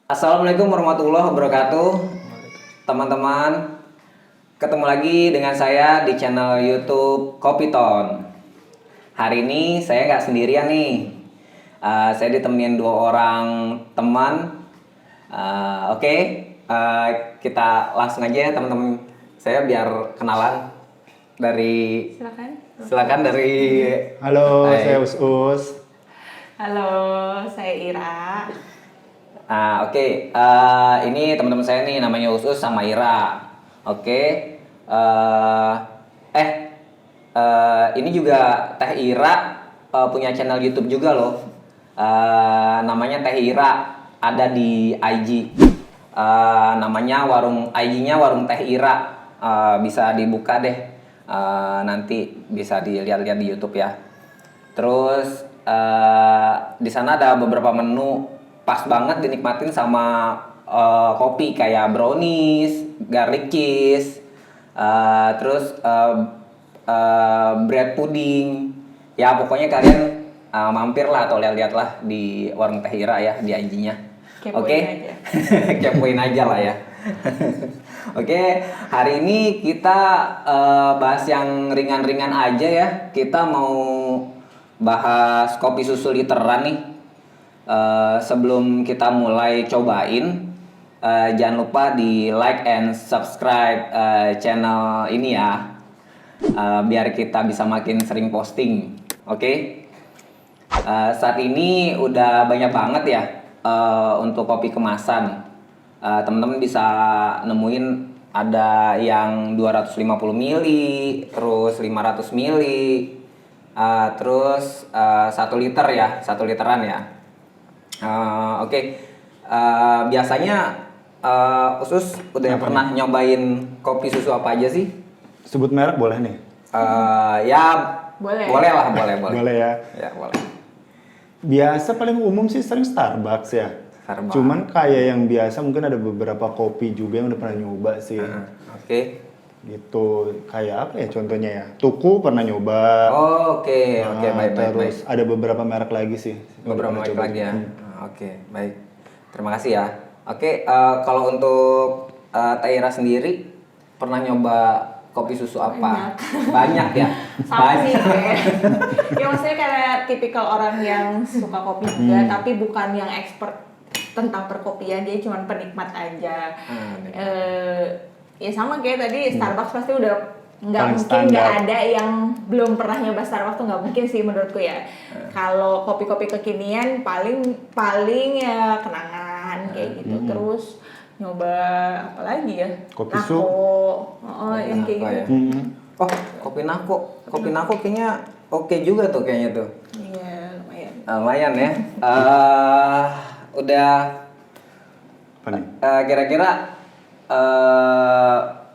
Assalamualaikum warahmatullahi wabarakatuh, teman-teman. Ketemu lagi dengan saya di channel YouTube Kopiton. Hari ini saya nggak sendirian nih. Saya ditemenin dua orang teman. Oke, kita langsung aja ya teman-teman. Saya biar kenalan dari. Silakan dari. Halo, saya Us. Halo, saya Ira. Oke. Ini teman-teman saya nih namanya Usus sama Ira. Oke. Ini juga Teh Ira punya channel YouTube juga loh. Namanya Teh Ira, ada di IG. Namanya IG-nya Warung Teh Ira. Bisa dibuka deh. Nanti bisa dilihat-lihat di YouTube ya. Terus di sana ada beberapa menu pas banget dinikmatin sama kopi kayak brownies, garlic cheese, terus bread pudding. Ya pokoknya kalian mampir lah atau lihat-lihat lah di Warung Teh Ira ya di IG-nya. Oke. Kepoin aja lah ya. Oke, hari ini kita bahas yang ringan-ringan aja ya. Kita mau bahas kopi susu literan nih. Sebelum kita mulai cobain, jangan lupa di like and subscribe channel ini ya, biar kita bisa makin sering posting. Oke? Saat ini udah banyak banget ya untuk kopi kemasan. Teman-teman bisa nemuin ada yang 250 ml, terus 500 ml, terus 1 liter ya, 1 literan ya. Oke. Biasanya Usus udah pernah nyobain kopi susu apa aja sih? Sebut merek boleh nih? Ya Boleh. Boleh lah, boleh. Boleh ya. Ya boleh. Biasa paling umum sih sering Starbucks ya. Starbucks. Cuman kayak yang biasa mungkin ada beberapa kopi juga yang udah pernah nyoba sih. Oke. Gitu. Kayak apa ya contohnya ya? Tuku pernah nyoba. Oke, baik. Terus ada beberapa merek lagi sih. Beberapa Udah merek coba. lagi ya. Oke, baik. Terima kasih ya. Oke, kalau untuk Taira sendiri pernah nyoba kopi susu apa? Banyak ya. Sama sih kayak. Ya maksudnya kayak tipikal orang yang suka kopi juga, tapi bukan yang expert tentang perkopian, dia cuma penikmat aja. Ya sama kayak tadi Starbucks pasti udah nggak Paling mungkin nggak standar. ada yang belum pernah nyoba Starbucks tuh nggak mungkin sih menurutku ya. Kalau kopi-kopi kekinian paling ya kenangan kayak gitu. Terus nyoba apa lagi ya? Kopi Nako. Kopi Yang kayak nako gitu. ya. Oh, kopi nako kayaknya oke juga tuh kayaknya tuh. Iya, lumayan. Lumayan ya. Udah Apa nih? kira-kira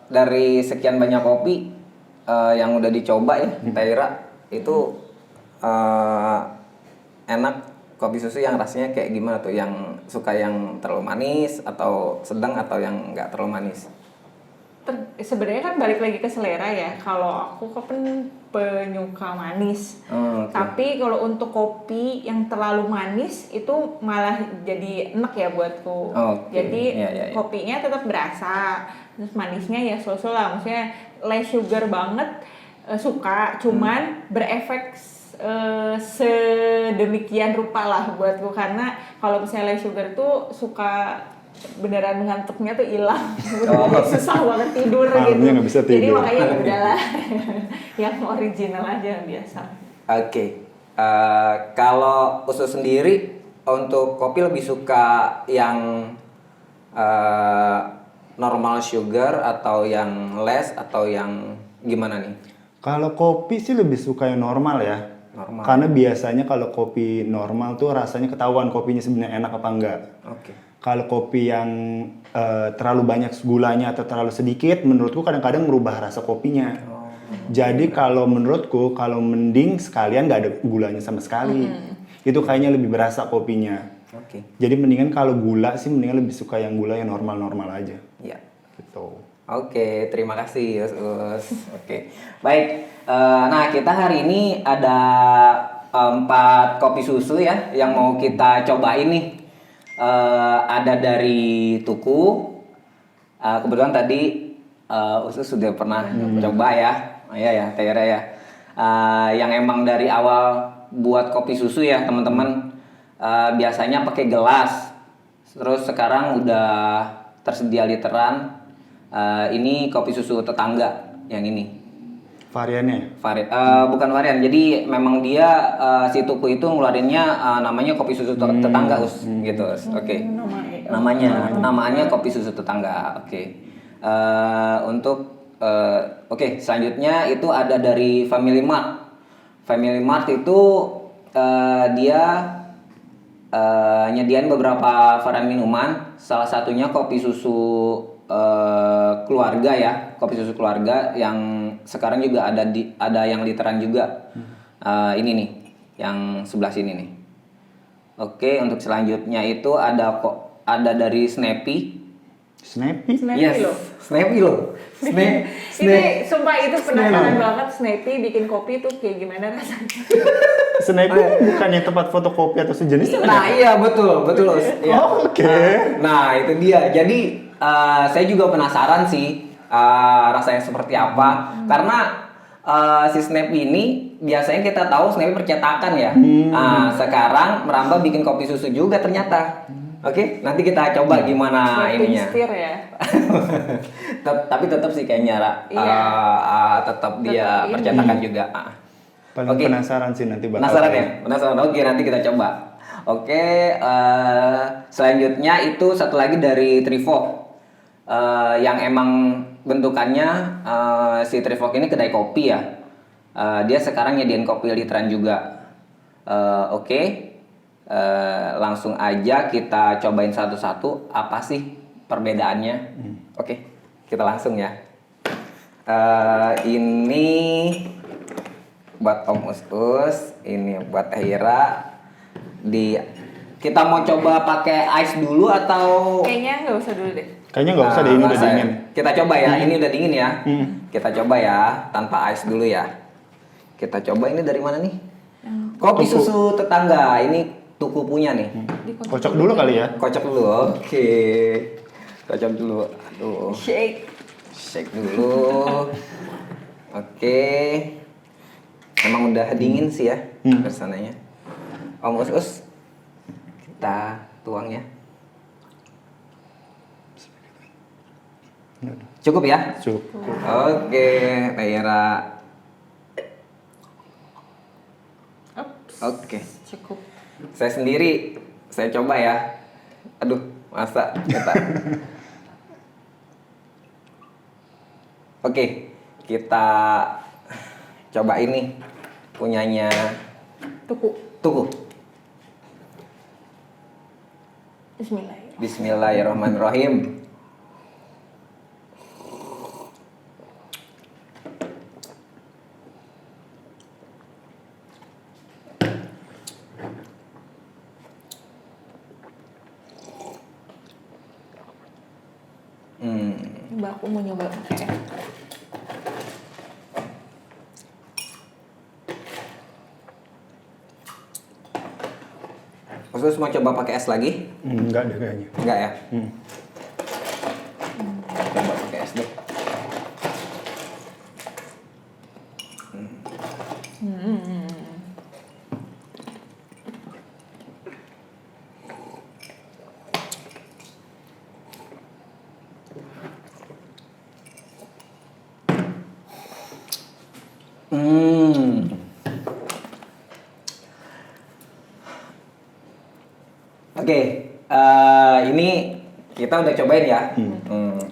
dari sekian banyak kopi yang udah dicoba ya, Taira itu enak kopi susu yang rasanya kayak gimana tuh? Yang suka yang terlalu manis atau sedang atau yang nggak terlalu manis? Sebenarnya kan balik lagi ke selera ya. Kalau aku kan penyuka manis. Oke. Tapi kalau untuk kopi yang terlalu manis itu malah jadi enak ya buatku. Oke. Jadi Iya. kopinya tetap berasa, terus manisnya ya so-so lah. Maksudnya less sugar banget, suka. Cuman berefek sedemikian rupa lah buatku, karena kalau misalnya less sugar tuh suka beneran ngantuknya tuh hilang. Susah banget tidur Malamnya gitu. nggak bisa Jadi tidur. makanya ya udahlah yang original aja yang biasa. Oke. Kalau Usus sendiri untuk kopi lebih suka yang normal sugar atau yang less atau yang gimana nih? Kalau kopi sih lebih suka yang normal ya. Normal. Karena biasanya kalau kopi normal tuh rasanya ketahuan kopinya sebenarnya enak apa enggak. Oke. Kalau kopi yang terlalu banyak gulanya atau terlalu sedikit, menurutku kadang-kadang merubah rasa kopinya. Jadi kalau menurutku, kalau mending sekalian nggak ada gulanya sama sekali. Itu kayaknya lebih berasa kopinya. Oke. Jadi mendingan kalau gula sih, mendingan lebih suka yang gula yang normal-normal aja. Ya. Gitu. Oke, terima kasih Us. Oke, baik. Nah, kita hari ini ada 4 kopi susu ya yang mau kita cobain nih. ada dari Tuku. Kebetulan tadi Usus sudah pernah coba ya, iya ya, Teh Ira ya. Yang emang dari awal buat kopi susu ya teman-teman, biasanya pakai gelas. Terus sekarang udah tersedia literan. Ini kopi susu tetangga yang ini. Variannya? Bukan varian. Jadi memang dia si Tuku itu ngeluarinnya namanya kopi susu tetangga gitu. Oke. Namanya kopi susu tetangga. Oke. Oke, selanjutnya itu ada dari Family Mart. Family Mart itu dia nyediain beberapa varian minuman. Salah satunya kopi susu keluarga ya, kopi susu keluarga yang sekarang juga ada yang literan juga. Ini nih, yang sebelah sini nih. Oke, untuk selanjutnya itu ada dari Snappy. Snappy? Yes, loh. Snappy loh. Ini sumpah itu penasaran banget Snappy bikin kopi tuh kayak gimana rasanya. Snappy bukannya tempat fotokopi atau sejenisnya? Nah iya betul. Ya. Oh, oke. Nah itu dia. Jadi saya juga penasaran sih rasanya seperti apa. Karena si Snappy ini biasanya kita tahu Snappy percetakan ya. Sekarang merambah bikin kopi susu juga ternyata. Oke, nanti kita coba gimana ininya. Setir ya. Tapi tetap sih kayaknya tetap dia percetakan juga. Paling Oke. penasaran sih nanti bakal. Penasaran ya? Penasaran. Oke, nanti kita coba. Oke, selanjutnya itu satu lagi dari Trivok. Yang emang bentukannya si Trivok ini kedai kopi ya. Dia sekarang nyediain kopi literan juga. Oke. Langsung aja kita cobain satu-satu apa sih perbedaannya. Oke, kita langsung ya. Ini buat Om Us, ini buat Teh Ira. Kita mau coba pakai ice dulu atau Kayaknya nggak usah dulu deh. Kayaknya nggak usah deh, ini udah dingin. Kita coba ya, ini udah dingin ya. Kita coba ya tanpa ice dulu ya. Kita coba ini dari mana nih? Kopi Tuku. susu tetangga. Ini Tuku punya nih. Kocok dulu kali ya. Kocok dulu. Oke. Kocok dulu. Aduh. Shake dulu. Oke. Emang udah dingin sih ya pesanannya. Om Us, kita tuang ya. Cukup ya? Cukup. Oke, Teh Ira. Oke. Cukup. Saya sendiri, saya coba ya. Aduh, masa kita. Oke, kita coba ini punyanya Tuku. Bismillahirrahmanirrahim. Mbak aku mau nyoba pakai. Khusus mau coba pakai es lagi? Enggak deh kayaknya. Enggak ya? Coba pakai es deh. Oke, ini kita udah cobain ya.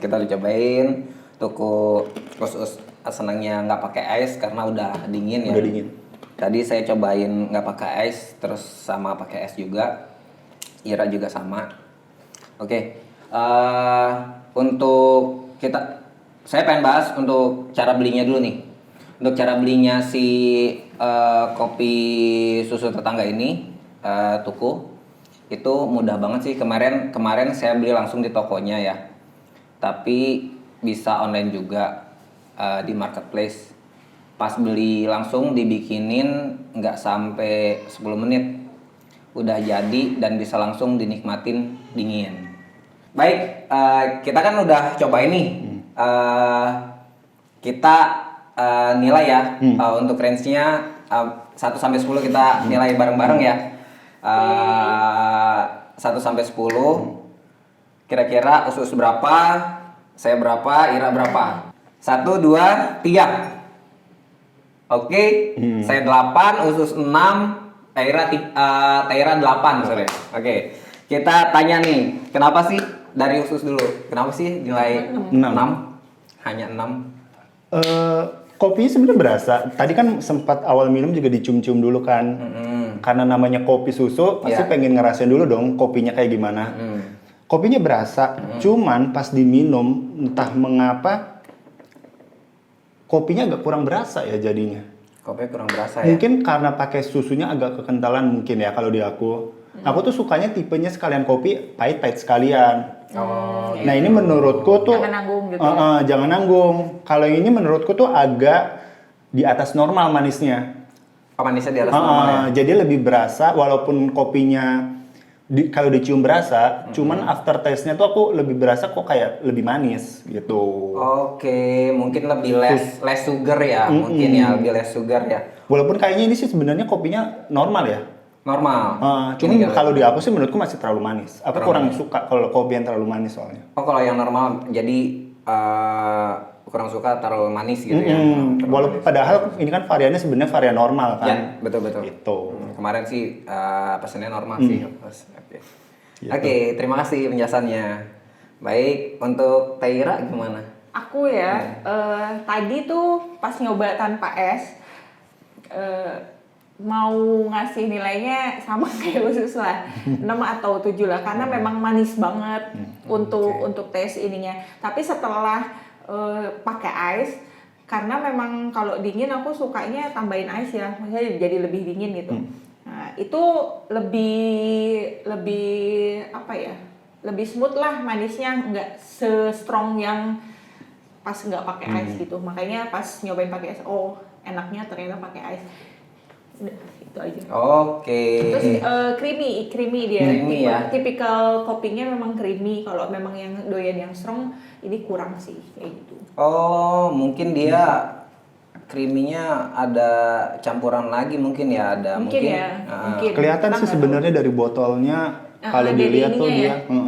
Kita udah cobain Tuku khusus senangnya nggak pakai es karena udah dingin ya. Udah dingin. Tadi saya cobain nggak pakai es, terus sama pakai es juga. Ira juga sama. Oke, untuk saya pengen bahas untuk cara belinya dulu nih. Untuk cara belinya si kopi susu tetangga ini, Tuku, itu mudah banget sih. Kemarin saya beli langsung di tokonya ya. Tapi bisa online juga di marketplace. Pas beli langsung dibikinin nggak sampai 10 menit. udah jadi dan bisa langsung dinikmatin dingin. Baik, kita kan udah cobain nih. Kita nilai ya untuk range-nya 1 sampai 10 kita nilai bareng-bareng ya. 1 sampai 10. Kira-kira Usus berapa? Saya berapa? Ira berapa? 1, 2, 3. Oke, saya 8, Usus 6, Taira 8, sorry. Oke, kita tanya nih, kenapa sih dari Usus dulu? Kenapa sih nilai 6? Hanya 6? Kopinya sebenarnya berasa. Tadi kan sempat awal minum juga dicium-cium dulu kan. Karena namanya kopi susu, pasti pengen ngerasain dulu dong kopinya kayak gimana. Kopinya berasa, cuman pas diminum entah mengapa kopinya agak kurang berasa ya jadinya. Kopinya kurang berasa ya? Mungkin karena pakai susunya agak kekentalan mungkin ya kalau di aku. Aku tuh sukanya tipenya sekalian kopi pahit-pahit sekalian. Nah ini menurutku tuh jangan nanggung gitu. Jangan nanggung. Kalau yang ini menurutku tuh agak di atas normal manisnya. Oh, manisnya di atas normal ya? Jadi lebih berasa walaupun kopinya kalau dicium berasa, cuman after taste-nya tuh aku lebih berasa kok kayak lebih manis gitu. Oke, mungkin lebih less sugar ya, mungkin ya lebih less sugar ya. Walaupun kayaknya ini sih sebenarnya kopinya normal ya. Normal. Cuman kalau di aku sih menurutku masih terlalu manis. Aku kurang suka kalau kopi yang terlalu manis soalnya. Oh, kalau yang normal jadi kurang suka terlalu manis gitu ya. Walaupun padahal ini kan variannya sebenarnya varian normal kan. Ya, betul. Gitu. Kemarin sih pesannya normal sih. Oke. Gitu. Oke, terima kasih penjelasannya. Baik, untuk Taira gimana? Aku ya, tadi tuh pas nyoba tanpa es, mau ngasih nilainya sama kayak Usus lah, 6 atau 7 lah, karena memang manis banget untuk tes ininya. Tapi setelah pakai ice, karena memang kalau dingin aku sukanya tambahin ice ya, maksudnya jadi lebih dingin gitu. Nah, itu lebih apa ya? Lebih smooth lah manisnya, nggak se-strong yang pas nggak pakai ice gitu. Makanya pas nyobain pakai ice, oh enaknya ternyata pakai ice. Udah, itu aja. Oke. Terus creamy dia. Creamy ya. Tipikal kopinya memang creamy. Kalau memang yang doyan yang strong, ini kurang sih kayak gitu. Oh, mungkin dia creamy-nya ada campuran lagi mungkin ya, ada Mungkin ya, mungkin. Kelihatan Kita sih nggak sebenarnya dari botolnya kalau ada dilihat tuh ininya dia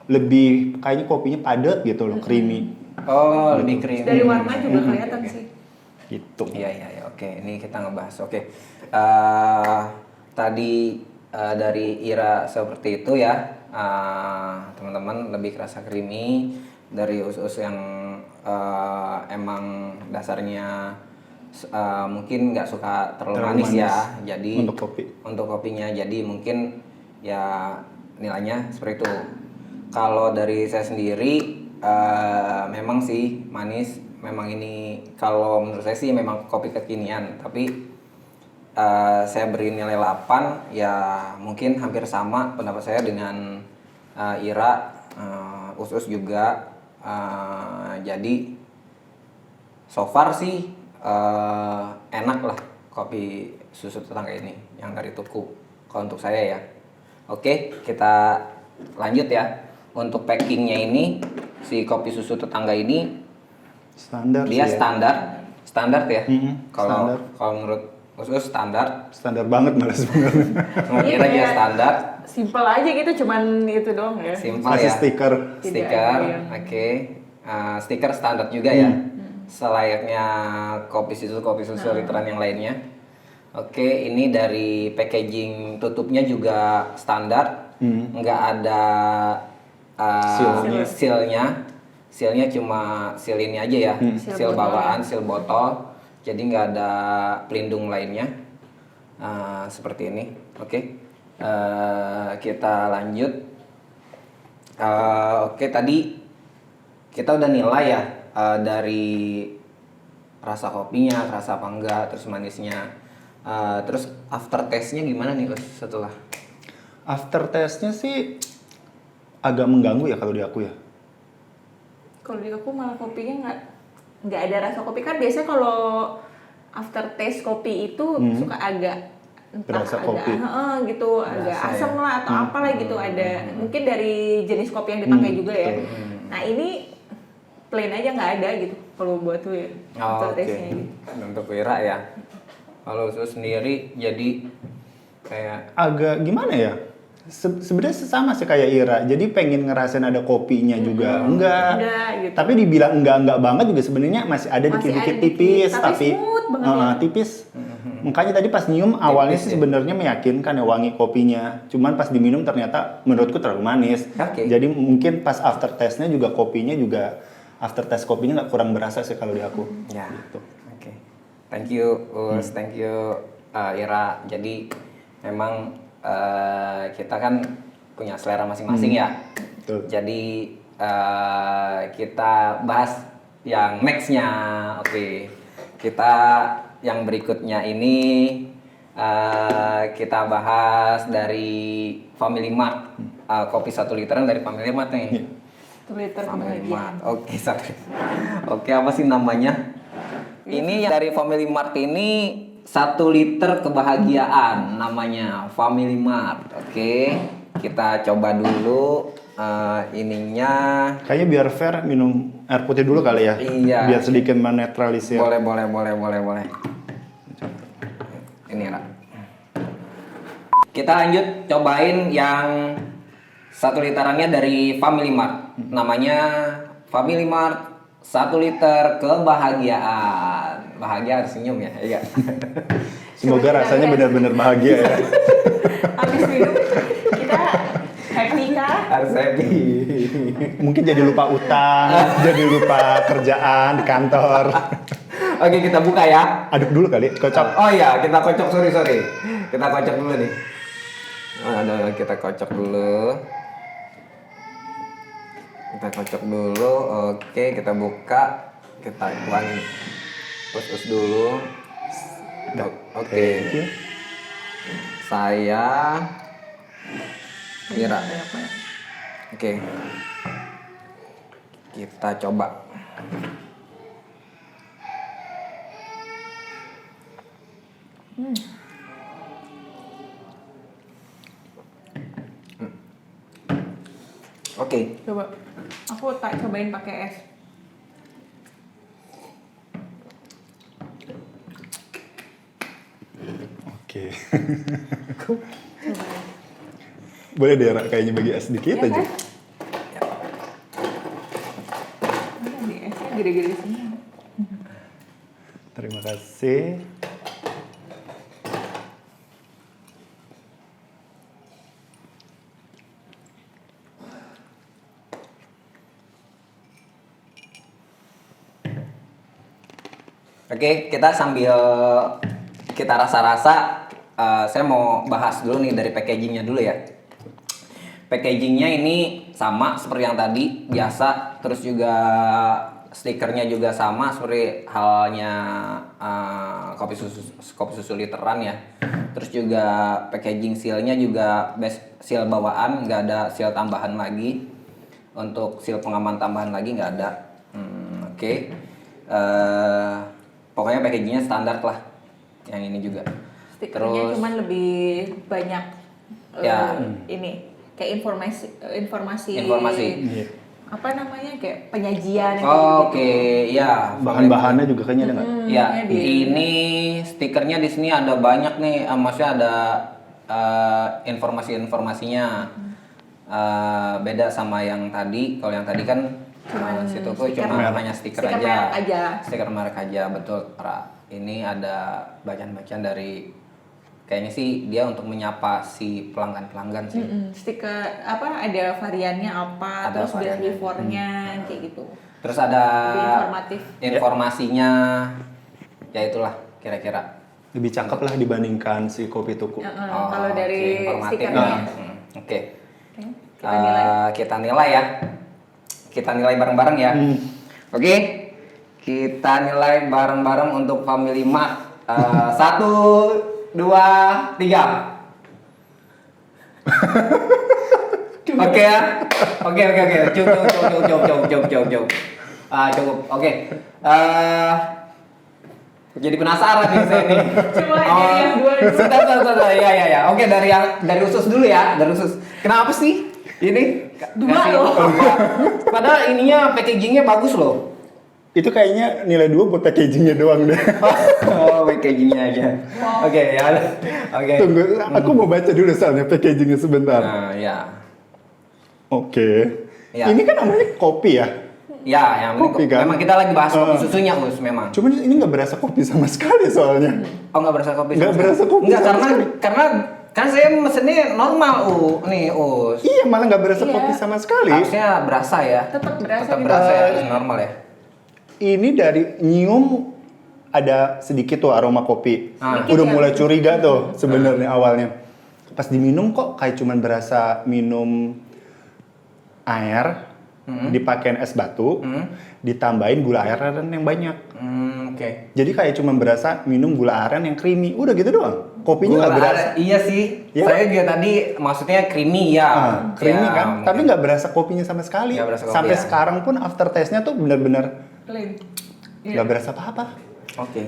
lebih kayaknya kopinya padat gitu loh, creamy. Oh, lebih creamy. dari warna juga kelihatan sih. Gitu. Iya. Oke, ini kita ngebahas. Oke. Tadi dari Ira seperti itu ya. Teman-teman lebih kerasa creamy dari Usus yang emang dasarnya mungkin nggak suka terlalu manis ya. Jadi untuk kopinya jadi mungkin ya nilainya seperti itu. Kalau dari saya sendiri memang sih manis. Memang ini kalau menurut saya sih memang kopi kekinian, tapi saya beri nilai 8 ya, mungkin hampir sama pendapat saya dengan Ira. Usus juga jadi so far sih enak lah kopi susu tetangga ini yang dari Tuku kalau untuk saya ya. Oke, kita lanjut ya. Untuk packingnya ini si kopi susu tetangga ini Standar dia sih standar ya. Kalau standar. menurut Usus standar Banget malah sebenarnya. menurut Ira dia standar. Simple aja gitu, cuman itu doang ya. Simple Masih ya. stiker. Stiker, oke. Stiker standar juga ya. Selayaknya kopi susu literan yang lainnya. Oke, ini dari packaging tutupnya juga standar. Nggak ada sealnya cuma seal ini aja ya, seal bawaan, seal botol, jadi nggak ada pelindung lainnya. Seperti ini. Oke. Kita lanjut. Oke, tadi kita udah nilai ya dari rasa kopinya, rasa apa enggak, terus manisnya. Terus after taste-nya gimana nih setelah? After taste-nya sih agak mengganggu ya kalau di aku ya. Kalau di aku malah kopinya nggak ada rasa kopi, kan biasanya kalau after taste kopi itu suka agak Berasa kopi. gitu, agak Berasa asam ya. lah atau apalah gitu, ada mungkin dari jenis kopi yang dipakai juga ya. Nah ini plain aja nggak ada gitu kalau buat gue Oh, oke. aftertaste-nya gitu. Untuk Wira ya. Kalau Usus sendiri jadi kayak Agak gimana ya? Sebenarnya sama sih kayak Ira. Jadi pengen ngerasain ada kopinya juga. Enggak. Enggak, gitu. Tapi dibilang enggak banget juga sebenarnya masih ada Masih dikit-dikit ada dikit, tipis tapi smooth banget ya. tipis. Makanya tadi pas nyium awalnya Tipis sih ya. sebenarnya meyakinkan ya wangi kopinya. Cuman pas diminum ternyata menurutku terlalu manis. Oke. Jadi mungkin pas aftertaste-nya juga kopinya juga aftertaste kopinya nggak kurang berasa sih kalau di aku. ya. Gitu. Oke. Thank you Us, thank you Ira. Jadi memang kita kan punya selera masing-masing ya. Betul. Jadi kita bahas yang nextnya. Oke. Kita yang berikutnya ini kita bahas dari Family Mart. Kopi 1 literan dari Family Mart nih. Iya. 1 liter Family kebahagiaan. Mart. Oke, satu. Oke, apa sih namanya? Ini yang dari Family Mart ini 1 liter kebahagiaan namanya Family Mart. Oke, kita coba dulu ininya. Kayaknya biar fair minum air putih dulu kali ya. Iya. Biar sedikit menetralisir. Boleh. Ini Ra. Kita lanjut cobain yang 1 literannya dari Family Mart. Namanya Family Mart 1 liter kebahagiaan. Bahagia harus senyum ya, iya. Semoga rasanya benar-benar bahagia ya. Habis minum kita happy kah? Harus happy. Mungkin jadi lupa utang, jadi lupa kerjaan di kantor. Oke, kita buka ya. Aduk dulu kali, kocok. Oh iya, kita kocok, sorry. Kita kocok dulu nih. Kita kocok dulu. Oke, kita buka. Kita tuangin. Us dulu. Oke. Thank you. Saya Ira. Oke. Kita coba. Oke. Coba aku tak cobain pakai es. Oke. Cobain. Boleh deh, Ra, kayaknya bagi es sedikit Iya aja. kan? Ada di esnya gede-gede semua. Terima kasih. Oke, kita sambil kita rasa-rasa, saya mau bahas dulu nih dari packagingnya dulu ya. Packagingnya ini sama seperti yang tadi, biasa, terus juga stikernya juga sama seperti halnya kopi susu literan ya. Terus juga packaging sealnya juga best seal bawaan, nggak ada seal tambahan lagi. Untuk seal pengaman tambahan lagi nggak ada. Oke. Pokoknya packagingnya standar lah. Yang ini juga. Stikernya cuman lebih banyak Ya. ini kayak informasi Iya. apa namanya kayak penyajian Oke, ya. Bahan-bahannya juga kayaknya ada nggak? Ya, di- ini stikernya di sini ada banyak nih, maksudnya ada informasinya. Beda sama yang tadi. Kalau yang tadi kan Cuman situ tuh stiker cuma merek. hanya stiker Stiker aja. merek aja. Stiker merek aja, betul, Ra. Ini ada bacaan-bacaan dari kayaknya sih dia untuk menyapa si pelanggan-pelanggan sih. stiker apa ada variannya apa Ada terus variannya. best before-nya kayak gitu. Terus ada Lebih informatif. informasinya, ya itulah kira-kira. Lebih cakep lah dibandingkan si kopi tuku. Kalau oke, dari informatif stikernya. ya. Oke. Oke, kita nilai. Kita nilai ya. Kita nilai bareng-bareng ya. Oke. Kita nilai bareng-bareng untuk Family Mart. 1, 2, 3. Oke ya. Oke. Cukup. Cukup. Oke. Jadi penasaran nih saya nih. Coba dari yang dua dulu. Sebentar. Ya. Oke, dari usus dulu ya, dari usus. Kenapa sih ini? Dua Kasih- loh. Ya. Padahal ininya packagingnya bagus loh. Itu kayaknya nilai 2 buat packagingnya doang deh. Oh, packagingnya aja. Oke, ya. Oke. Tunggu, aku mau baca dulu soalnya packagingnya sebentar. Nah, ya. Oke. Ya. Ini kan namanya kopi ya. Ya, yang Kopi kan? memang kita lagi bahas kopi susunya, Us, memang. Cuman ini nggak berasa kopi sama sekali soalnya. Oh, nggak berasa kopi. Nggak sama berasa sekali? kopi Nggak, sama karena sekali. karena kan saya mesennya normal, nih, Us. Iya, malah nggak berasa Iya. kopi sama sekali. Harusnya berasa ya. Tetap berasa Tetap gitu. berasa ya, harus normal ya. Ini dari nyium ada sedikit tuh aroma kopi. Ah. Udah Sedikit ya? mulai curiga tuh sebenarnya awalnya. Pas diminum kok kayak cuman berasa minum air, dipakein es batu, ditambahin gula aren yang banyak. Oke. Jadi kayak cuman berasa minum gula aren yang creamy. Udah gitu doang. Kopinya nggak Gula berasa. aren, iya sih. Ya. Saya juga tadi maksudnya creamy ya. Creamy Ya, kan? mungkin. Tapi nggak berasa kopinya sama sekali. Nggak berasa kopi Sampai ya. sekarang pun after taste-nya tuh bener-bener Plain. Iya. nggak berasa apa-apa. Oke.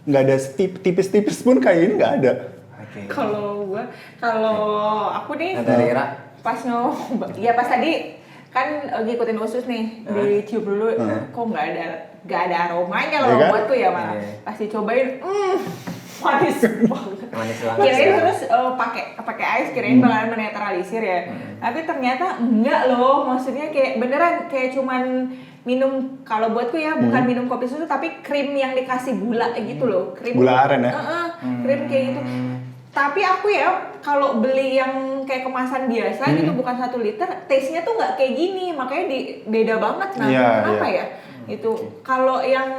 Nggak ada tipis-tipis pun kayak ini nggak ada. Oke. Kalau aku nih Nah, dari Ira. pas ya pas tadi kan ngikutin usus nih, dicium dulu, kok nggak ada aromanya Iya loh kan? buatku ya malah. Iya. Pas dicobain, manis banget. Manis banget. Kirain ya. terus pakai ais kirain bakalan menetralisir ya. Tapi ternyata enggak loh, maksudnya kayak beneran kayak cuman minum, kalau buatku ya bukan minum kopi susu tapi krim yang dikasih gula gitu loh. Krim Gula aren ya? Krim kayak gitu. Tapi aku ya kalau beli yang kayak kemasan biasa gitu bukan 1 liter, taste-nya tuh nggak kayak gini, makanya beda banget. Nah, Iya, kenapa iya. ya? Itu kalau yang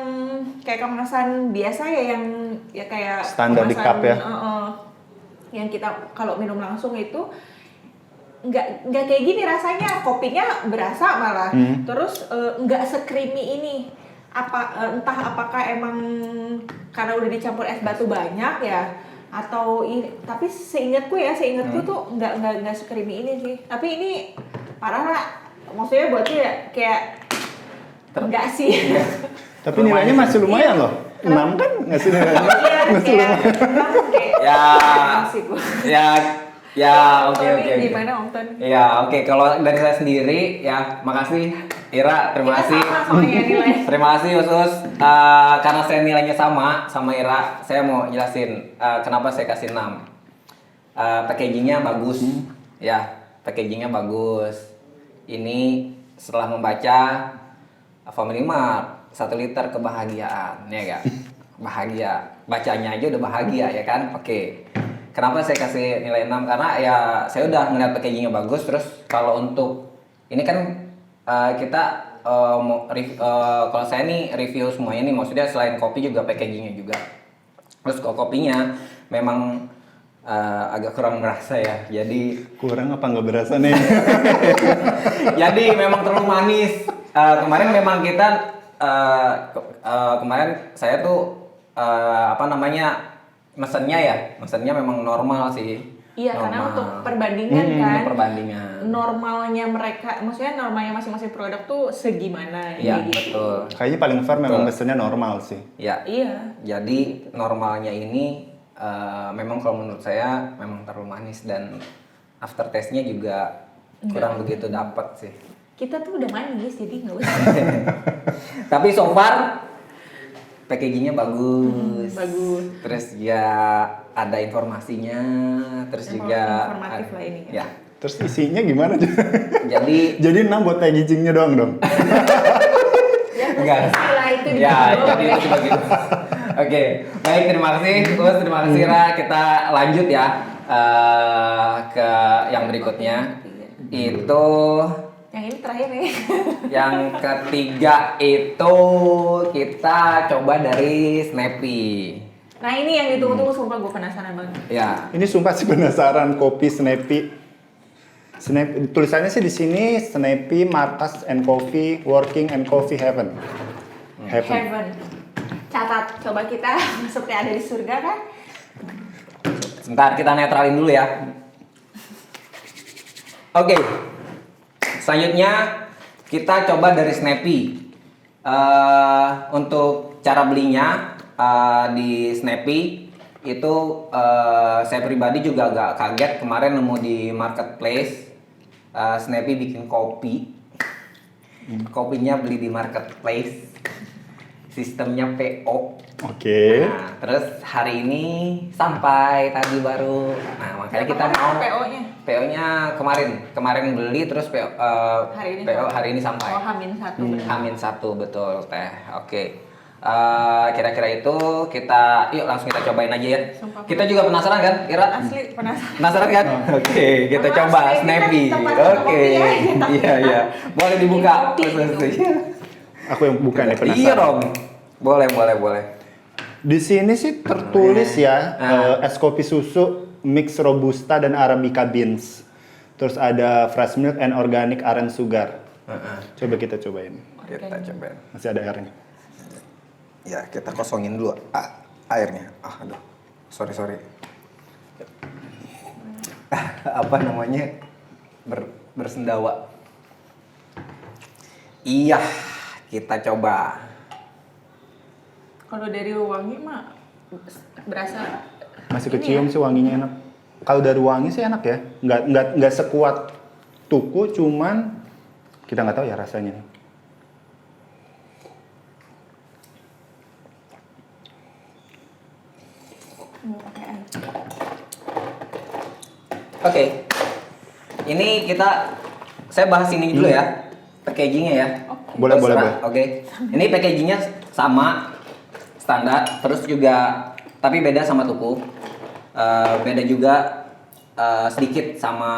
kayak kemasan biasa ya yang ya kayak Standar di cup ya? Yang kita kalau minum langsung itu nggak kayak gini rasanya, kopinya berasa malah. Terus nggak se-creamy ini. Entah apakah emang karena udah dicampur es batu banyak ya, atau tapi seingatku tuh nggak se-creamy ini sih. Tapi ini parah lah, maksudnya buatku ya kayak enggak sih. Tapi nilainya masih lumayan loh. 6 kan nggak sih nilainya? Iya, Masih lumayan. Ya. Ya, oke. Gimana Om Ton? Ya, oke. Kalau dari saya sendiri, ya, makasih Ira, terima kasih. Sama ya nilai. Terima kasih Usus. Karena saya nilainya sama Ira, saya mau jelasin kenapa saya kasih 6. Packagingnya bagus, ya, packagingnya bagus. Ini setelah membaca Family Mart 1 liter kebahagiaan, ya kan? Bahagia, bacanya aja udah bahagia ya kan? Oke. Kenapa saya kasih nilai 6? Karena ya saya udah ngeliat packagingnya bagus. Terus kalau untuk ini kan kita kalau saya nih review semuanya nih, maksudnya selain kopi juga packagingnya juga. Terus kalau kopinya memang agak kurang berasa ya. Jadi Kurang apa nggak berasa nih? jadi memang terlalu manis. Kemarin memang kita kemarin saya tuh mesennya memang normal sih. Iya, karena Normal. untuk perbandingan kan. Untuk perbandingan. Normalnya mereka, maksudnya normalnya masing-masing produk tuh segimana Iya, gitu. betul. Kayaknya paling fair memang Betul. mesennya normal sih. Ya. Iya. Jadi normalnya ini memang kalau menurut saya memang terlalu manis dan aftertaste-nya juga kurang begitu dapat sih. Kita tuh udah manis, jadi nggak usah. Tapi so far packagingnya bagus. Bagus. Terus ya ada informasinya, terus juga Informatif lah ini. Ya. Terus isinya gimana? Jadi Jadi 6 buat packagingnya doang dong. Ya, enggak. setelah itu Ya, dijual, jadi itu begitu. Oke, baik, terima kasih Us, terima kasih Ra. Kita lanjut ya ke yang berikutnya. Itu Yang ini terakhir nih. yang ketiga itu kita coba dari Snappy. Nah ini yang ditunggu-tunggu, sumpah gue penasaran banget. Ya, Ini sumpah sih penasaran kopi Snappy. Tulisannya sih di sini Snappy Markas and Coffee Working and Coffee Heaven. Heaven. Catat, coba kita seperti ada di surga kan? sebentar kita netralin dulu ya. Oke, selanjutnya kita coba dari Snappy. Untuk cara belinya di Snappy itu saya pribadi juga agak kaget kemarin nemu di marketplace. Snappy bikin kopi. Kopinya beli di marketplace. Sistemnya PO. Oke. Nah, terus hari ini sampai tadi baru. Nah, makanya kita mau PO-nya. PO-nya kemarin beli terus PO hari ini sampai. Oh, H-1. Hamin 1 betul teh. Oke. Kira-kira itu yuk langsung kita cobain aja ya. Sumpah. Kita juga penasaran kan, Ira? Asli penasaran. Penasaran kan? Oke, kita Maaf, coba Snappy Snappy. kan tempat Oke. kopi ya. Iya. Boleh dibuka. Kopi. Aku yang buka nih penasaran. Iya dong. Boleh. Di sini sih tertulis ya es kopi susu mix robusta dan arabica beans. Terus ada fresh milk and organic aren sugar. Coba kita cobain. Kita cobain. Masih ada airnya. Ya, kita kosongin dulu airnya. Aduh. Sorry. Apa namanya? Bersendawa. Iya, kita coba. Kalau dari wangi mah berasa Masih ini kecium ya. sih wanginya enak. Kalau dari wangi sih enak ya. Nggak sekuat tuku, cuman kita nggak tahu ya rasanya. Pakai air. Oke. Ini saya bahas ini dulu ya. Packagingnya ya. Boleh. Oke. Ini packagingnya sama standar, terus juga tapi beda sama tuku. Beda juga sedikit sama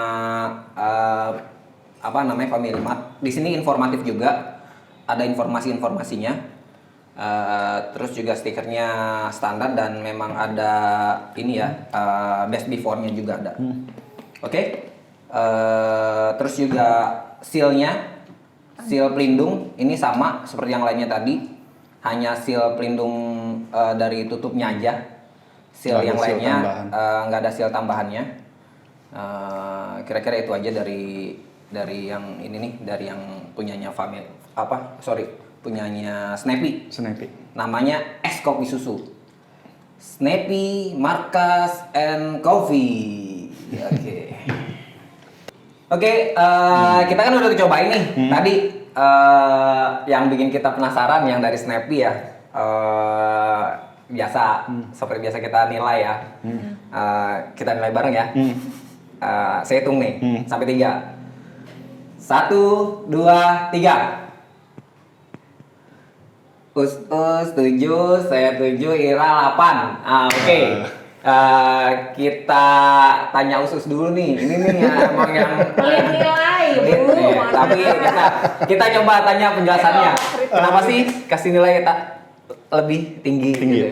Family Mart. Di sini informatif juga, ada informasinya. Terus juga stikernya standar dan memang ada ini ya, best before-nya juga ada. Oke. Terus juga seal pelindung ini sama seperti yang lainnya tadi, hanya seal pelindung dari tutupnya aja. Seal Nggak ada yang seal lainnya tambahan. nggak ada seal tambahannya. Kira-kira itu aja dari yang ini nih, dari yang punyanya punyanya Snappy. Namanya es kopi susu. Snappy Markas and Coffee. Oke, kita kan udah cobain nih. Tadi yang bikin kita penasaran yang dari Snappy ya. Seperti biasa kita nilai ya. Kita nilai bareng ya. Saya hitung nih sampai 3. 1, 2, 3. Us 7, saya 7, Ira 8. Oke. Kita tanya Usus dulu nih. Ini nih emang yang nilai, Bu. tapi kita coba tanya penjelasannya. Kenapa sih kasih nilai lebih tinggi? Gitu?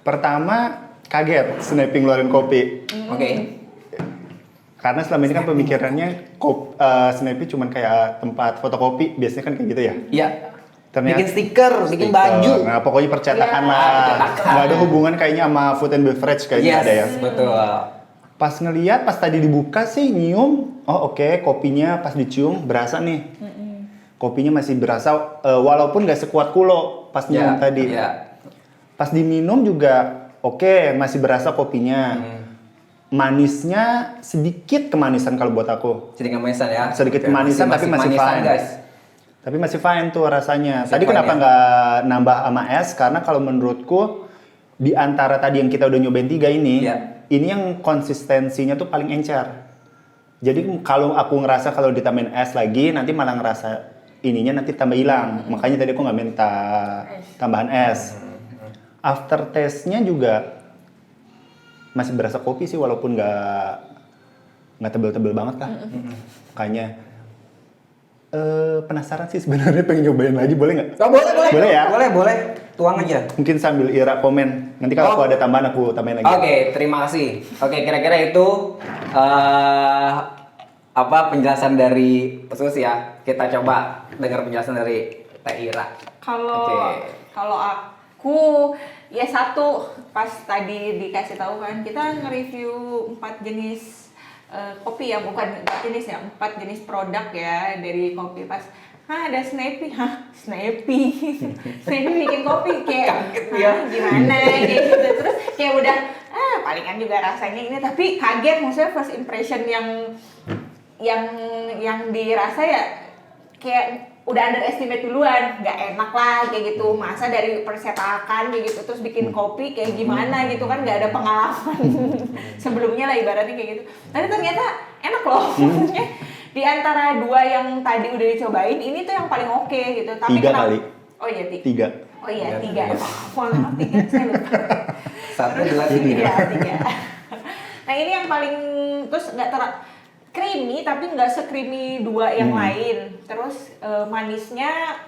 Pertama kaget Snappy ngeluarin kopi. Oke. Karena selama ini kan pemikirannya Snappy cuman kayak tempat fotokopi, biasanya kan kayak gitu ya. Iya. Ternyata Bikin stiker, bikin baju. Nah, pokoknya percetakan Iya, lah. percetakan. Nggak ada hubungan kayaknya sama food and beverage kayaknya Yes, ada ya. betul. Pas ngeliat, pas tadi dibuka sih nyium, oh oke, kopinya pas dicium berasa nih. Kopinya masih berasa, walaupun nggak sekuat kulo pas nyium tadi. Iya. Pas diminum juga oke, masih berasa kopinya. Manisnya sedikit kemanisan kalau buat aku. Sedikit kemanisan ya. Sedikit Oke, kemanisan tapi masih manisan, fine. guys. Tapi masih fine tuh rasanya. Masih Tadi fine kenapa ya? nggak nambah sama es? Karena kalau menurutku di antara tadi yang kita udah nyobain 3 ini, Iya. ini yang konsistensinya tuh paling encer. Jadi kalau aku ngerasa kalau ditambahin es lagi, nanti malah ngerasa ininya nanti tambah hilang. Makanya tadi aku nggak minta tambahan es. After taste-nya juga masih berasa kopi sih, walaupun nggak tebel-tebel banget lah. Makanya penasaran sih sebenarnya, pengen nyobain lagi, boleh nggak? Oh, boleh. Boleh ya? Boleh. Tuang aja. Mungkin sambil Ira komen. Nanti kalau aku ada tambahan aku tambahin lagi. Oke, terima kasih. Oke, kira-kira itu penjelasan dari Usus ya. Kita coba dengar penjelasan dari Teh Ira. Kalau aku ya satu, pas tadi dikasih tahu kan kita nge-review 4 jenis kopi ya, bukan 4 jenis ya, 4 jenis produk ya dari kopi. Pas Ada Snappy, Snappy, Snappy bikin kopi kayak Kaget ya. gimana kayak gitu, terus kayak udah palingan juga rasanya ini, tapi kaget maksudnya first impression yang dirasa ya kayak udah underestimate duluan, nggak enak lah kayak gitu, masa dari percetakan kayak gitu terus bikin kopi kayak gimana gitu kan, nggak ada pengalaman sebelumnya lah ibaratnya kayak gitu, tapi ternyata enak loh maksudnya. Di antara dua yang tadi udah dicobain, ini tuh yang paling oke gitu. Tapi 3 kali. Oh iya, 3. Oh iya, Iya, 3. tiga. Mohon maaf, 3. Saya lupa. 1, 2, 3. Iya, 3. Nah ini yang paling, terus nggak creamy, tapi nggak se-creamy dua yang lain. Terus manisnya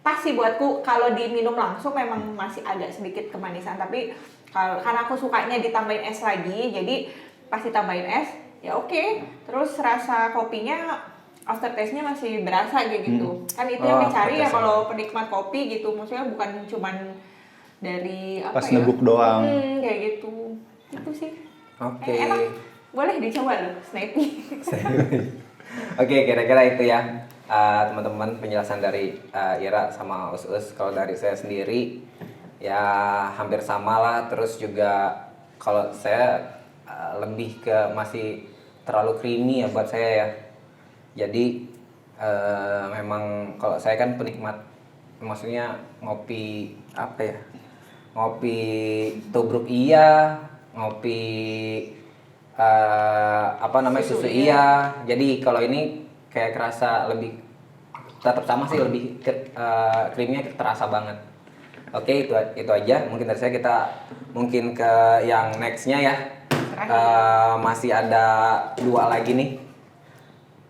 pas sih buatku, kalau diminum langsung memang masih agak sedikit kemanisan. Tapi karena aku sukanya ditambahin es lagi, jadi pas ditambahin es, ya oke. Terus rasa kopinya aftertaste-nya masih berasa kayak gitu. Kan itu yang dicari ya kalau penikmat kopi gitu. Maksudnya bukan cuman dari apa Pas ya? neguk doang. Kayak gitu. Itu sih. Oke. Enak. Boleh dicoba loh, Snappy. Oke, kira-kira itu ya teman-teman penjelasan dari Ira sama Us. Kalau dari saya sendiri ya hampir sama lah. Terus juga kalau saya lebih ke masih terlalu creamy ya buat saya ya. Jadi memang kalau saya kan penikmat, maksudnya ngopi apa ya? Ngopi tubruk iya, ngopi apa namanya susu iya. Jadi kalau ini kayak kerasa lebih tetap sama sih, lebih creamnya terasa banget. Oke, itu aja mungkin dari saya. Kita mungkin ke yang nextnya ya. Masih ada 2 lagi nih.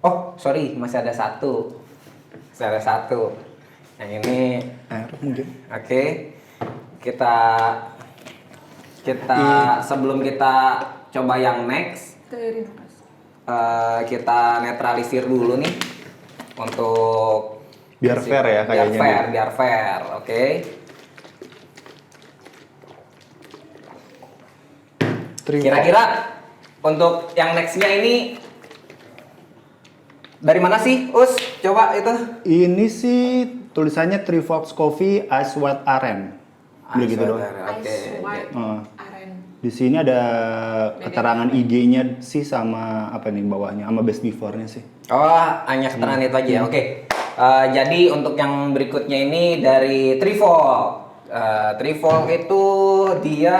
Oh sorry, masih ada 1. Masih ada 1. Yang ini Mungkin. oke. Kita sebelum kita coba yang next, kita netralisir dulu nih untuk Biar fair ya kayaknya. Biar fair, oke. Kira-kira untuk yang nextnya ini dari mana sih, Us? Coba itu. Ini sih tulisannya Three Fox Coffee Ice White Aren. Udah gitu doang. Oke. Ice white aren. Di sini ada keterangan IG-nya sih sama apa nih bawahnya, sama best before-nya sih. Oh, hanya keterangan itu aja ya. Oke. Jadi untuk yang berikutnya ini dari Trifolk. Trifolk itu dia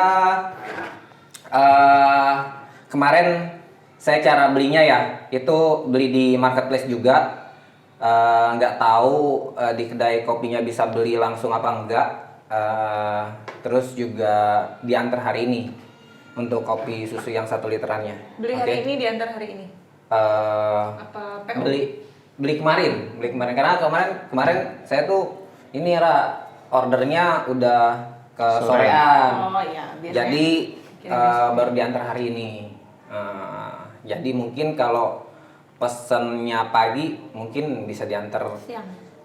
kemarin saya cara belinya ya, itu beli di marketplace juga. Nggak tahu di kedai kopinya bisa beli langsung apa enggak. Terus juga diantar hari ini untuk kopi susu yang 1 literannya. Beli hari ini, diantar hari ini. Apa PO? Beli kemarin karena kemarin saya tuh ini ordernya udah ke sorean. Oh iya, biasanya. Jadi baru diantar hari ini. Jadi mungkin kalau pesennya pagi mungkin bisa diantar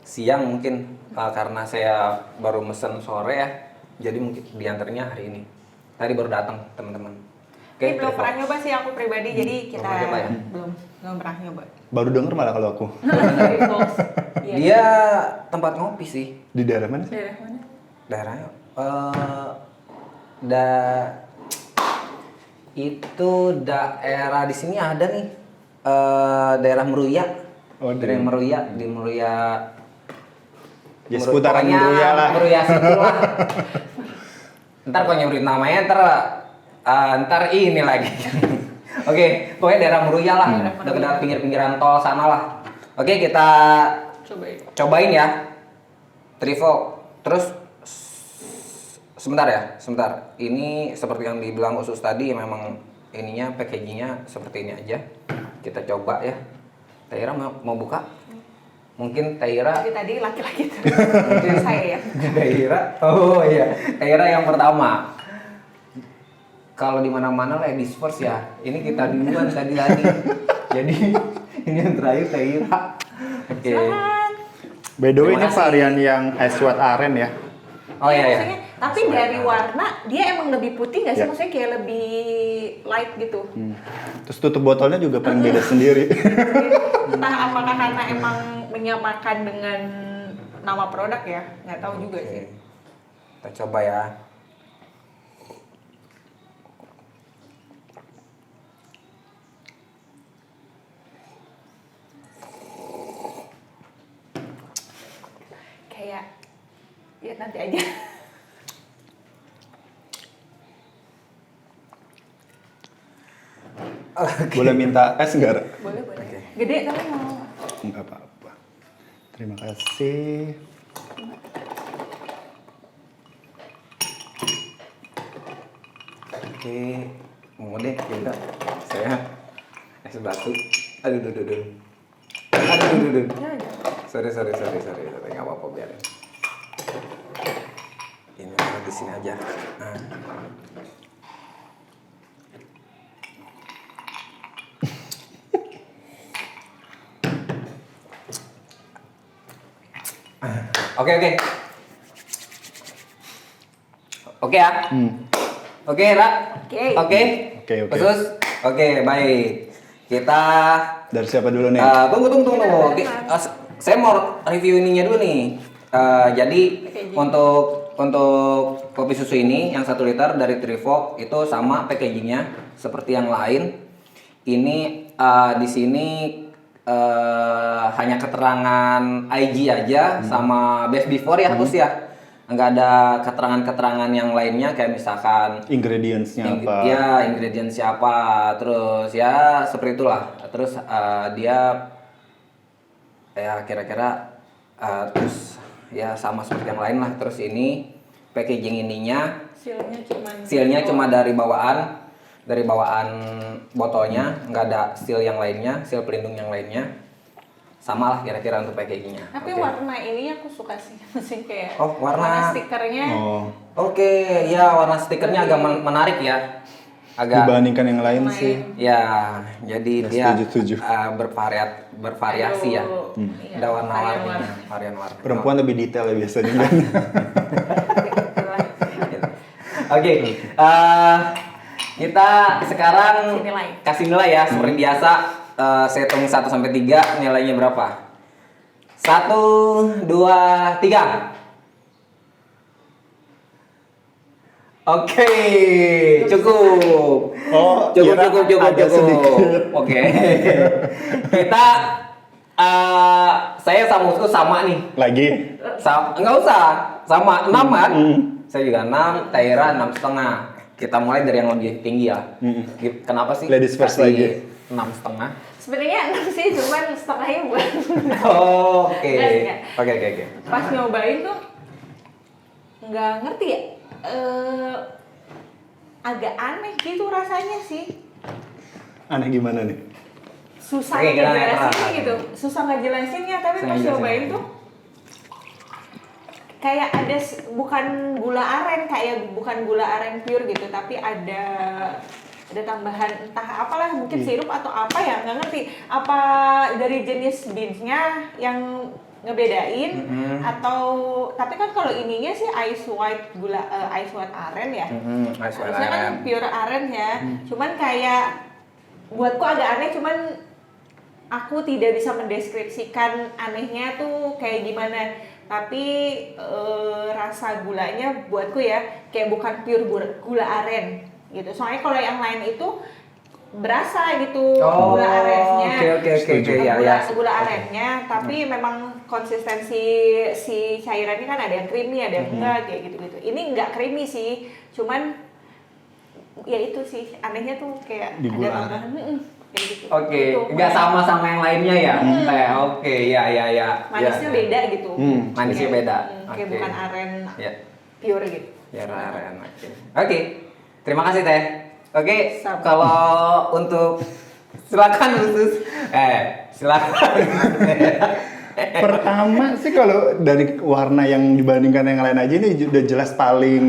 siang mungkin, karena saya baru mesen sore ya. Jadi mungkin diantarnya hari ini. Tadi baru datang teman-teman. Ini belum pernah nyoba sih aku pribadi, jadi kita pernah nyoba ya? belum pernah nyoba. Baru denger malah kalau aku. Dari Fox. Iya. Dia tempat ngopi sih. Di daerah mana sih? Daerah mana? Daerahnya itu daerah di sini ada nih, daerah Meruya. Oh, daerah Meruya, di Meruya. Ya seputaran Pokoknya Meruya lah. Meruya situ lah. Ntar kalau nyebutin namanya ntar ini lagi. Oke, pokoknya daerah Meruya lah, dekat pinggir-pinggiran tol sana lah. Oke, kita cobain ya, Trifolk. Terus sebentar. Ini seperti yang dibilang Usus tadi, memang ininya packagingnya seperti ini aja. Kita coba ya. Taira mau buka? Mungkin Taira. Tadi laki-laki itu. Mungkin saya ya. Taira. Oh iya, Taira yang pertama. Kalau di mana-mana ladies first ya. Ini kita duluan tadi. Jadi ini yang terakhir Taira. Oke. By the way, Terima ini kasih. varian yang Ice White Aren ya. Oh iya ya. Maksudnya, tapi dari warna dia emang lebih putih nggak sih? Ya. Maksudnya kayak lebih light gitu. Terus tutup botolnya juga paling beda sendiri. entah apakah karena emang menyamakan dengan nama produk ya, nggak tahu juga Oke. sih. Kita coba ya. Kayak ya nanti aja. Boleh minta es nggak? Ra? Boleh boleh. Oke. Gede tapi mau. Nggak apa-apa. Terima kasih. Oke, mau deh kita. Saya es batu. Aduh, aduh, aduh. Aduh, aduh, aduh. Ya, ya. Sorry. Nggak apa-apa, biarin. Ini taruh di sini aja. Nah. Oke. Oke ya. Oke, Ra. Oke. Oke. Oke. Khusus. Oke, baik. Kita Dari siapa dulu nih? tunggu. Saya mau review ininya dulu nih. Jadi untuk kopi susu ini yang 1 liter dari Trivok itu sama packagingnya seperti yang lain. Ini di sini hanya keterangan IG aja sama best before ya, Gus ya. Nggak ada keterangan-keterangan yang lainnya kayak misalkan Ingredients-nya apa? ya ingredient siapa, terus ya seperti itulah. Terus dia ya kira-kira terus ya sama seperti yang lain lah. Terus ini packaging ininya sealnya cuma dari bawaan botolnya, nggak ada seal yang lainnya, seal pelindung yang lainnya. Sama lah kira-kira untuk packagingnya. Tapi Oke. warna ini aku suka sih, masih kayak Oh, warna- stikernya. Oh, Oke, ya warna stikernya agak menarik ya. Agak dibandingkan yang lain Lumayan. sih. ya, jadi Ya, dia setuju. bervariasi ya. Iya, Ada warna-warninya, varian varian warna. Perempuan lebih detail ya biasanya kan. Oke, kita sekarang Kasih nilai. kasih nilai ya seperti biasa. Saya hitung 1 sampai 3, nilainya berapa? 1, 2, 3. Oke, cukup. Oh, Cukup. agak sedikit. Oke. Kita saya sama Usku sama nih. Lagi. Enggak usah, sama 6 kan? Saya juga 6, Taira 6,5. Kita mulai dari yang lebih tinggi ya. Kenapa sih? Ladies first kasih lagi. 6,5. Sebenarnya enam sih, cuman setengahnya buat. Oke. Enggak. Oke. Pas nyobain tuh nggak ngerti ya. Agak aneh gitu rasanya sih. Aneh gimana nih? Susah Oke, kita ngejelasinnya netral. gitu. Susah ngejelasinnya, tapi Susah pas ngejelasinnya. nyobain tuh kayak ada bukan gula aren, kayak bukan gula aren pure gitu, tapi ada tambahan entah apalah, mungkin sirup atau apa ya, nggak ngerti apa dari jenis beansnya yang ngebedain atau tapi kan kalau ininya sih ice white aren ya. Ice white Harusnya kan aren. pure aren ya. Cuman kayak buatku agak aneh, cuman aku tidak bisa mendeskripsikan anehnya tuh kayak gimana. Tapi rasa gulanya buatku ya kayak bukan pure gula aren gitu. Soalnya kalau yang lain itu berasa gitu gula arennya. Oke. Gula arennya, tapi memang konsistensi si cairannya kan ada yang creamy, ada yang enggak kayak gitu-gitu. Ini enggak creamy sih, cuman ya itu sih anehnya tuh kayak Di ada gula tambahan kayak gitu. Oke, Gitu. nggak sama yang lainnya ya. Oke, ya. Manisnya beda gitu. Manisnya Kayak, beda. kayak Oke. bukan aren Ya. pure gitu. Ya, aren. Oke. Terima kasih Teh. Oke, Sama. kalau untuk silakan khusus. Silakan. Pertama sih kalau dari warna yang dibandingkan yang lain aja ini udah jelas paling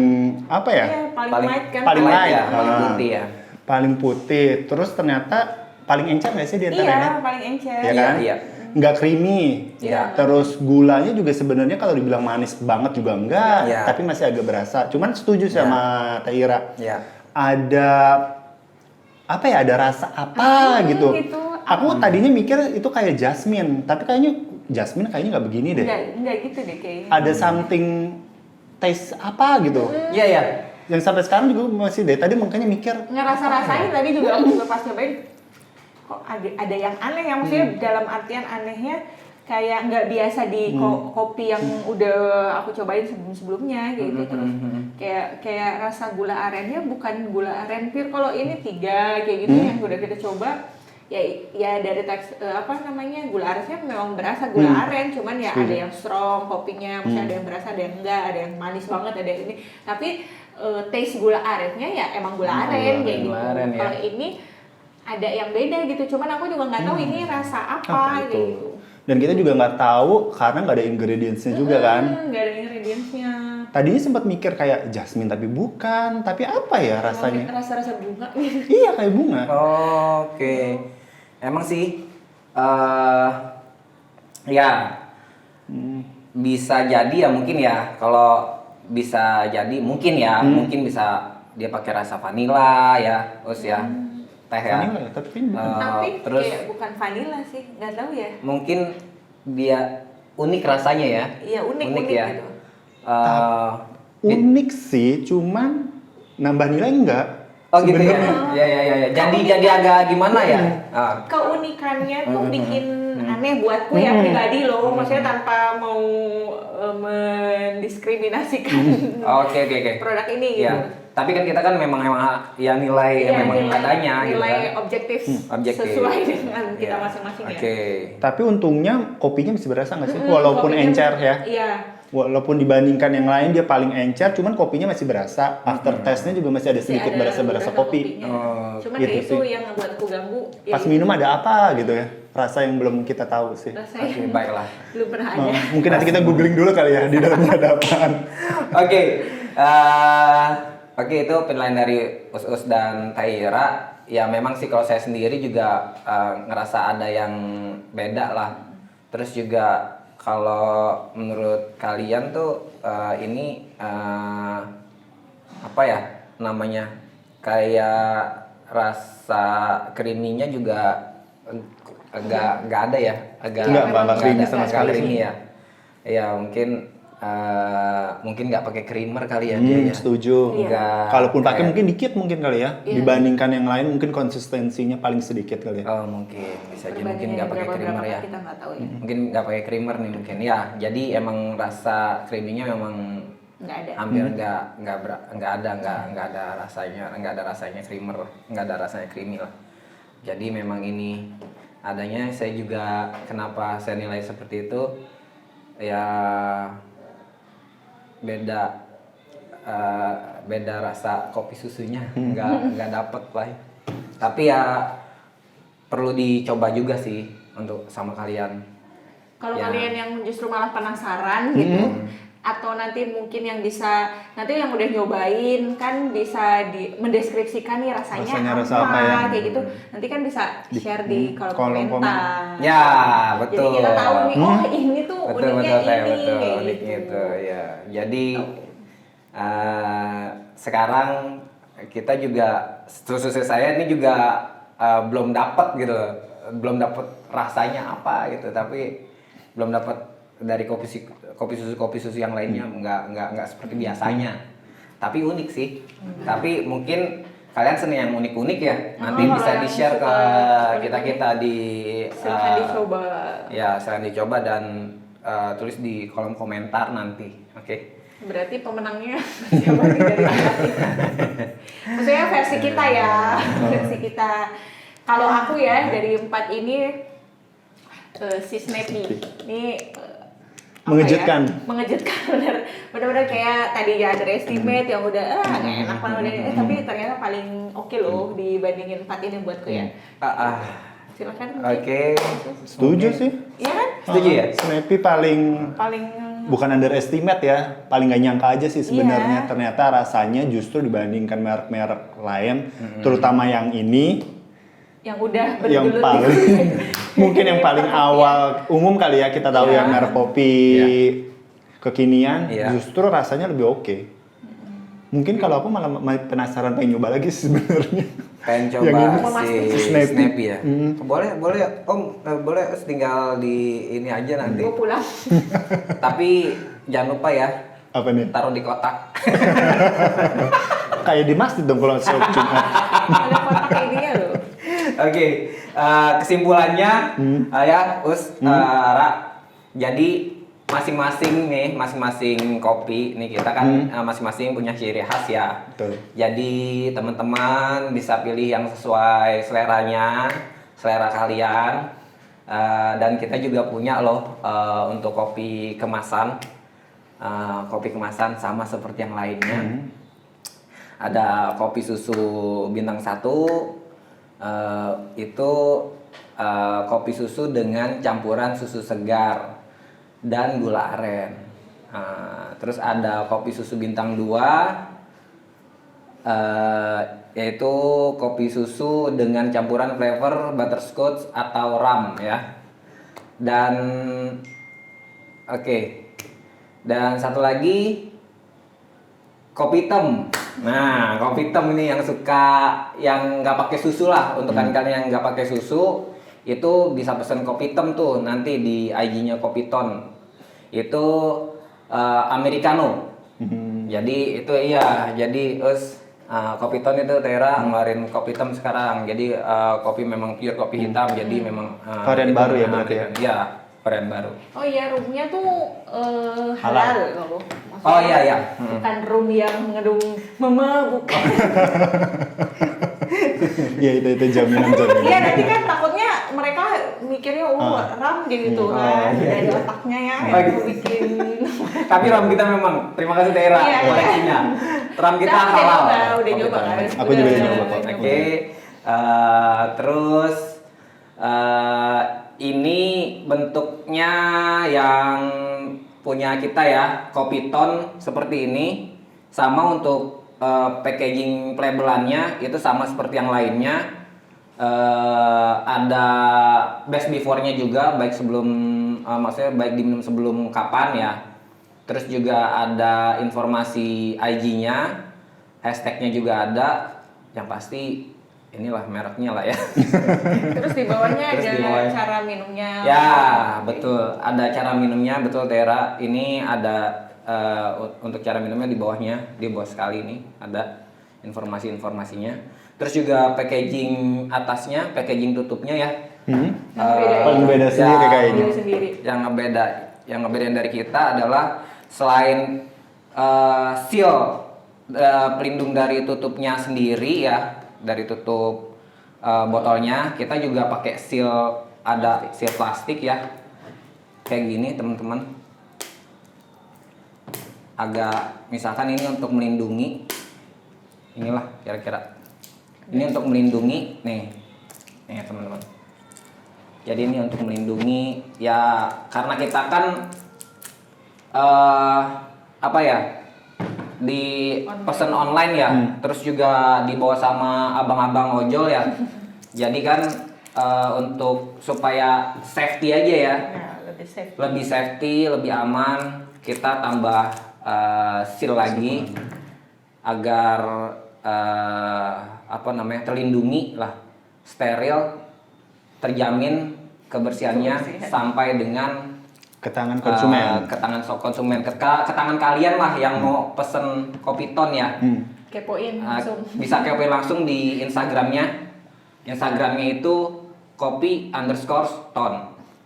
apa ya? Iya, paling light kan. paling light light. ya, paling Ah. putih ya. Paling putih. Terus ternyata paling encer nggak sih di antara Iya, ini? paling encer. Ya kan? Iya. Nggak creamy. Iya. Terus gulanya juga sebenarnya kalau dibilang manis banget juga enggak, Iya. tapi masih agak berasa. Cuman setuju sama Taira. Ya. Ada apa ya? Ada rasa apa gitu? Gitu, Aku tadinya mikir itu kayak jasmine, tapi kayaknya jasmine kayaknya nggak begini deh. Enggak gitu deh kayaknya. Ada something taste apa gitu. Iya ya. Yang sampai sekarang juga masih deh. Tadi makanya mikir. Ngerasa-rasain tadi juga aku juga pas nyobain kok ada yang aneh ya, maksudnya dalam artian anehnya kayak nggak biasa di kopi yang udah aku cobain sebelum-sebelumnya gitu. Terus kayak rasa gula arennya bukan gula aren pure. Kalau ini 3 kayak gitu yang udah kita coba ya dari teks gula arennya memang berasa gula aren, cuman ya ada yang strong kopinya, maksudnya ada yang berasa, ada yang enggak, ada yang manis banget, ada yang ini. Tapi taste gula arennya ya emang gula aren kayak gitu. Kalau ini ada yang beda gitu, cuman aku juga nggak tahu ini rasa apa gitu. Dan kita juga nggak tahu karena nggak ada ingredientsnya juga kan. Nggak ada ingredientsnya. Tadinya sempat mikir kayak jasmine tapi bukan, tapi apa ya rasanya? Rasa-rasa bunga. Iya kayak bunga. Oke. Emang sih ya bisa jadi ya mungkin ya, kalau bisa jadi mungkin ya mungkin bisa dia pakai rasa vanila ya, terus ya teh ya. Vanilla ya, tapi ini bukan. Tapi Terus kayak bukan vanilla sih, nggak tahu ya. mungkin dia unik rasanya ya. Iya unik ya. gitu. Unik sih, cuman nambah nilai enggak. Oh gitu ya. Sebenarnya. Ya. Jadi agak gimana ya? Keunikannya tuh bikin aneh buatku ya pribadi loh, maksudnya tanpa mau mendiskriminasikan Oke. produk ini gitu. Ya. Tapi kan kita kan memang ya nilai Iya, memang nilai- adanya gitu nilai kan. objektif, Objektif. sesuai dengan kita Iya. masing-masing ya. Oke. Tapi untungnya kopinya masih berasa nggak sih? Walaupun Kopinya- encer ya. Iya. Walaupun dibandingkan yang lain dia paling encer, cuman kopinya masih berasa. After taste-nya juga masih ada sedikit Ada berasa-berasa beberapa kopi. kopinya. Oh, Cuman gitu ya itu sih. yang ngebuat aku ganggu. ya Pas itu. minum ada apa gitu ya? Rasa yang belum kita tahu sih. Rasanya Oke, baiklah. belum pernah Oh, ada. mungkin nanti kita googling dulu kali ya di dalamnya ada apaan. Oke. Oke, itu penilaian dari Us dan Taira. Ya memang sih kalau saya sendiri juga ngerasa ada yang beda lah. Terus juga kalau menurut kalian tuh ini apa ya namanya, kayak rasa creamy-nya juga nggak ada ya, agak Nggak creamy ada, sama agak sekali creamy ya. Ya mungkin nggak pakai creamer kali ya dia ya. Setuju. Nggak Kalaupun pakai kayak- mungkin dikit mungkin kali ya. Dibandingkan yang lain mungkin konsistensinya paling sedikit kali ya. Oh mungkin bisa aja mungkin Perbandingan nggak pakai berapa creamer ya. kita nggak tahu ya. Mungkin nggak pakai creamer nih mungkin ya. Jadi emang rasa creamy-nya memang Nggak ada. hampir nggak ada rasanya creamer, nggak ada rasanya creamy lah. Jadi memang ini adanya, saya juga kenapa saya nilai seperti itu ya, beda rasa kopi susunya, nggak dapet lah. Tapi ya perlu dicoba juga sih untuk sama kalian. Kalau Ya. kalian yang justru malah penasaran gitu, atau nanti mungkin yang bisa, nanti yang udah nyobain kan bisa mendeskripsikan nih rasanya Rasa apa ya? kayak gitu. Nanti kan bisa share di kolom kolom komentar. Ya Jadi betul. kita tahu nih, oh ini tuh betul uniknya Teh, ini, betul kayak uniknya gitu. itu ya. Jadi sekarang kita juga, khususnya saya ini juga belum dapat gitu, belum dapat rasanya apa gitu, tapi belum dapat dari kopi susu yang lainnya, nggak seperti biasanya, tapi unik sih. Tapi mungkin kalian seneng yang unik-unik ya, nanti kalau bisa yang di share ke suka kita di Silahkan dicoba. ya, silahkan dicoba dan tulis di kolom komentar nanti. Oke. Berarti pemenangnya siapa nih dari kita? Maksudnya versi kita ya, versi kita. Kalau aku ya dari 4 ini si Snappy ini apa Mengejutkan. ya? Mengejutkan bener-bener kayak tadi ya underestimate yang udah nggak enak banget udah, tapi ternyata paling oke loh dibandingin 4 ini buatku ya. Silakan. Oke. Setuju sih. Iya kan? Setuju ya? Snappy paling Paling bukan underestimate ya, paling gak nyangka aja sih sebenarnya. Iya. Ternyata rasanya justru dibandingkan merek-merek lain, terutama yang ini, yang udah yang bergelut paling di- mungkin yang paling awal umum kali ya kita tahu Iya. ya merek kopi kekinian, Iya. justru rasanya lebih oke. Mungkin kalau aku malah penasaran pengen nyoba lagi sih sebenarnya. pengen Yang coba ini. si Snappy. Snappy ya. Boleh Om, boleh tinggal di ini aja nanti. Gue pulang. Tapi jangan lupa ya Apa nih? taruh di kotak. Kayak di masjid dong kalau sholat Jumat. Ada kotak kayak dia loh. Oke, kesimpulannya ya Ra, jadi masing-masing kopi nih kita kan masing-masing punya ciri khas ya. Betul. Jadi teman-teman bisa pilih yang sesuai seleranya, selera kalian. Dan kita juga punya loh untuk kopi kemasan. Kopi kemasan sama seperti yang lainnya. Ada kopi susu bintang 1, itu kopi susu dengan campuran susu segar dan gula aren. Terus ada kopi susu bintang 2, yaitu kopi susu dengan campuran flavor butterscotch atau rum ya. Dan dan satu lagi kopi hitam. Nah, kopi hitam ini yang nggak pakai susu lah. Untuk kalian yang nggak pakai susu, itu bisa pesen kopi hitam tuh nanti di IG-nya Kopiton. Itu americano. Jadi itu iya. Jadi Kopiton itu Tera ngeluarin kopi hitam sekarang. Jadi kopi memang pure kopi hitam. Jadi memang Varian itu baru ya memang berarti ya? Iya, varian baru. Oh iya, roomnya tuh halal loh. Oh iya. Bukan room yang ngedung mama, bukan. Iya itu jaminan. Iya, nanti kan takutnya mereka mikirnya ram gitu kan. Dari otaknya ya, yang bikin. Tapi ram kita memang, terima kasih Tera Iya. koreksinya. Ram kita Nah, halal. udah nyoba kan. Aku juga udah nyoba kok. Oke, terus ini bentuknya yang punya kita ya, Kopiton seperti ini. Sama untuk packaging labelannya itu sama seperti yang lainnya. Ada best before-nya juga, baik sebelum maksudnya baik diminum sebelum kapan ya. Terus juga ada informasi IG-nya, hashtag-nya juga ada. Yang pasti inilah mereknya lah ya. Terus di bawahnya Terus ada di bawahnya. cara minumnya. Ya, betul. Ada cara minumnya, betul Tera. Ini ada untuk cara minumnya di bawahnya, di bawah sekali ini ada informasi-informasinya. Terus juga packaging atasnya, packaging tutupnya ya. Paling beda sendiri kayaknya. Sendiri. Yang ngebedain dari kita adalah selain seal pelindung dari tutupnya sendiri ya, dari tutup botolnya, kita juga pakai seal, ada seal plastik ya, kayak gini teman-teman. Agak misalkan ini untuk melindungi, inilah kira-kira ini untuk melindungi nih teman-teman. Jadi ini untuk melindungi ya, karena kita kan apa ya, di pesan online ya, terus juga dibawa sama abang-abang ojol ya. Jadi kan untuk supaya safety aja ya, lebih safety, lebih aman, kita tambah seal lagi agar terlindungi lah, steril, terjamin kebersihannya sampai dengan ke tangan konsumen. ke tangan kalian lah yang mau pesen Kopiton ya. Kepoin langsung. Bisa kepoin langsung di Instagramnya itu kopi_ton.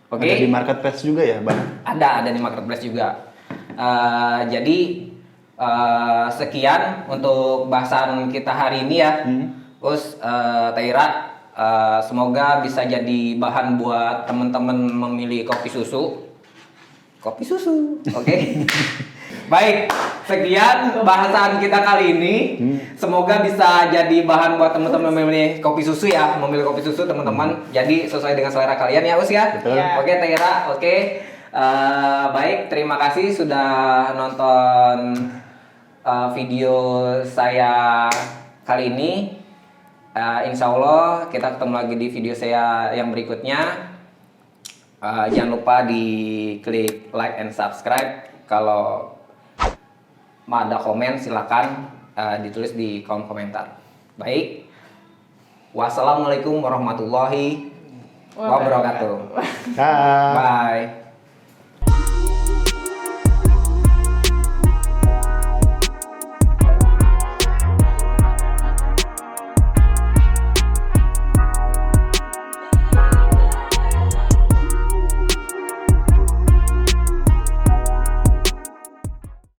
Oke. Ada di marketplace juga ya, Bang? Ada di marketplace juga. Jadi sekian untuk bahasan kita hari ini ya. Terus Taira, semoga bisa jadi bahan buat teman-teman memilih kopi susu. Oke. Baik, sekian bahasan kita kali ini. Semoga bisa jadi bahan buat teman-teman memilih kopi susu ya, memilih kopi susu teman-teman. Jadi sesuai dengan selera kalian ya, Us ya. Betul. Oke, Taira. Oke. Baik, terima kasih sudah nonton video saya kali ini. Insya Allah kita ketemu lagi di video saya yang berikutnya. Jangan lupa di klik like and subscribe. Kalau mau ada komen silakan ditulis di kolom komentar. Baik, Wassalamualaikum warahmatullahi wabarakatuh. Dah. Bye.